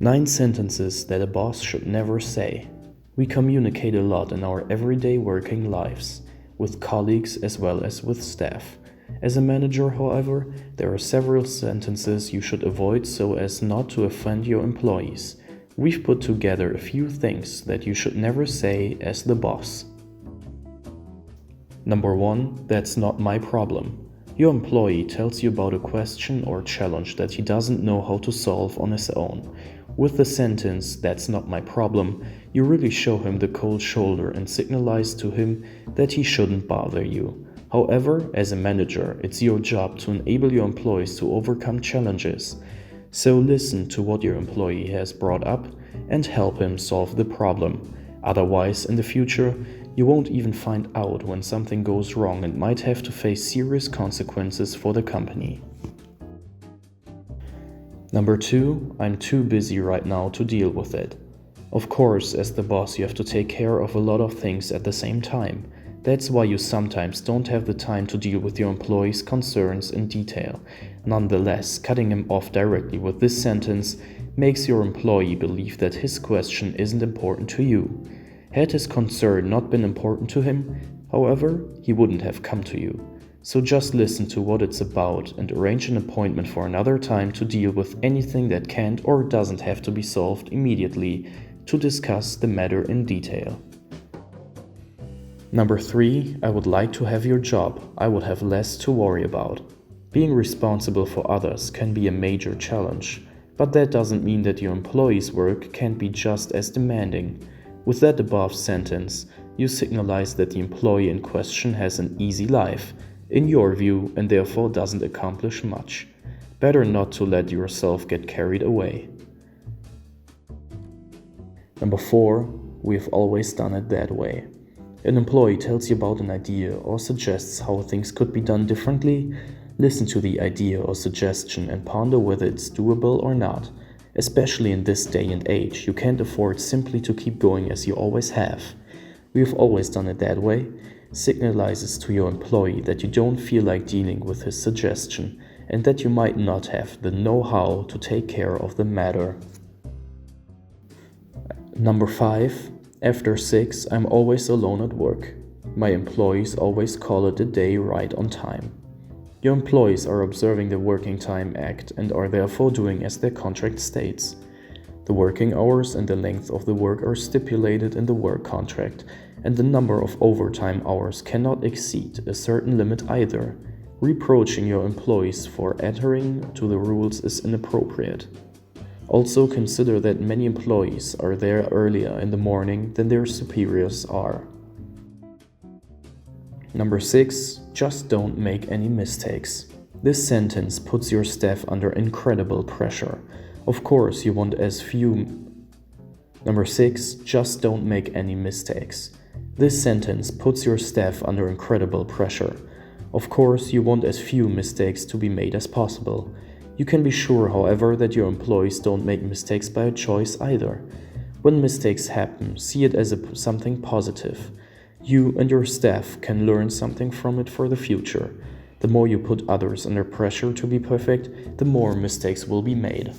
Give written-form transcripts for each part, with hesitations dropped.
9 sentences that a boss should never say. We communicate a lot in our everyday working lives, with colleagues as well as with staff. As a manager, however, there are several sentences you should avoid so as not to offend your employees. We've put together a few things that you should never say as the boss. Number 1, that's not my problem. Your employee tells you about a question or challenge that he doesn't know how to solve on his own. With the sentence, that's not my problem, you really show him the cold shoulder and signalize to him that he shouldn't bother you. However, as a manager, it's your job to enable your employees to overcome challenges. So listen to what your employee has brought up and help him solve the problem. Otherwise, in the future, you won't even find out when something goes wrong and might have to face serious consequences for the company. Number 2, I'm too busy right now to deal with it. Of course, as the boss, you have to take care of a lot of things at the same time. That's why you sometimes don't have the time to deal with your employees' concerns in detail. Nonetheless, cutting him off directly with this sentence makes your employee believe that his question isn't important to you. Had his concern not been important to him, however, he wouldn't have come to you. So just listen to what it's about and arrange an appointment for another time to deal with anything that can't or doesn't have to be solved immediately to discuss the matter in detail. Number 3, I would like to have your job. I would have less to worry about. Being responsible for others can be a major challenge, but that doesn't mean that your employee's work can't be just as demanding. With that above sentence, you signalize that the employee in question has an easy life, in your view, and therefore doesn't accomplish much. Better not to let yourself get carried away. Number 4, we've always done it that way. An employee tells you about an idea or suggests how things could be done differently. Listen to the idea or suggestion and ponder whether it's doable or not. Especially in this day and age, you can't afford simply to keep going as you always have. We've always done it that way signalizes to your employee that you don't feel like dealing with his suggestion and that you might not have the know-how to take care of the matter. Number 5, after 6, I'm always alone at work. My employees always call it a day right on time. Your employees are observing the Working Time Act and are therefore doing as their contract states. The working hours and the length of the work are stipulated in the work contract, and the number of overtime hours cannot exceed a certain limit either. Reproaching your employees for adhering to the rules is inappropriate. Also consider that many employees are there earlier in the morning than their superiors are. Number 6, just don't make any mistakes. This sentence puts your staff under incredible pressure. Of course, you want as few. Number 6, just don't make any mistakes. This sentence puts your staff under incredible pressure. Of course, you want as few mistakes to be made as possible. You can be sure, however, that your employees don't make mistakes by a choice either. When mistakes happen, see it as something positive. You and your staff can learn something from it for the future. The more you put others under pressure to be perfect, the more mistakes will be made.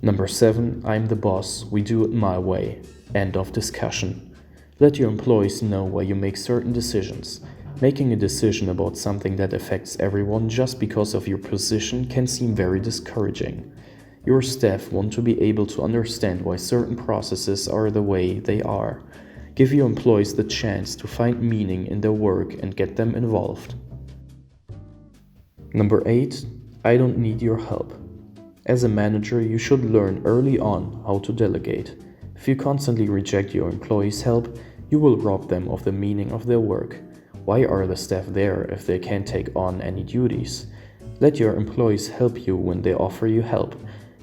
Number 7, I'm the boss, we do it my way. End of discussion. Let your employees know why you make certain decisions. Making a decision about something that affects everyone just because of your position can seem very discouraging. Your staff want to be able to understand why certain processes are the way they are. Give your employees the chance to find meaning in their work and get them involved. Number 8, I don't need your help. As a manager, you should learn early on how to delegate. If you constantly reject your employees' help, you will rob them of the meaning of their work. Why are the staff there if they can't take on any duties? Let your employees help you when they offer you help.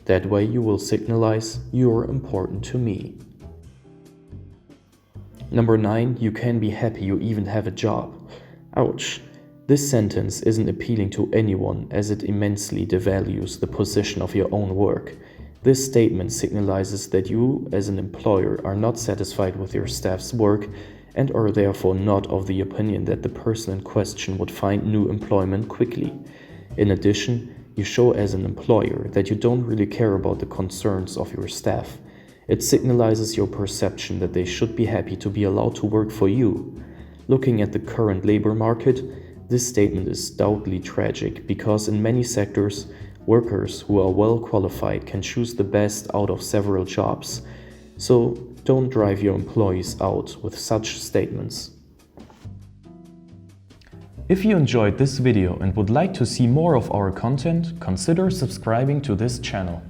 That way you will signalize, you're important to me. Number 9, you can be happy you even have a job. Ouch. This sentence isn't appealing to anyone as it immensely devalues the position of your own work. This statement signalizes that you, as an employer, are not satisfied with your staff's work and are therefore not of the opinion that the person in question would find new employment quickly. In addition, you show as an employer that you don't really care about the concerns of your staff. It signalizes your perception that they should be happy to be allowed to work for you. Looking at the current labor market, this statement is doubly tragic because in many sectors, workers who are well qualified can choose the best out of several jobs. So don't drive your employees out with such statements. If you enjoyed this video and would like to see more of our content, consider subscribing to this channel.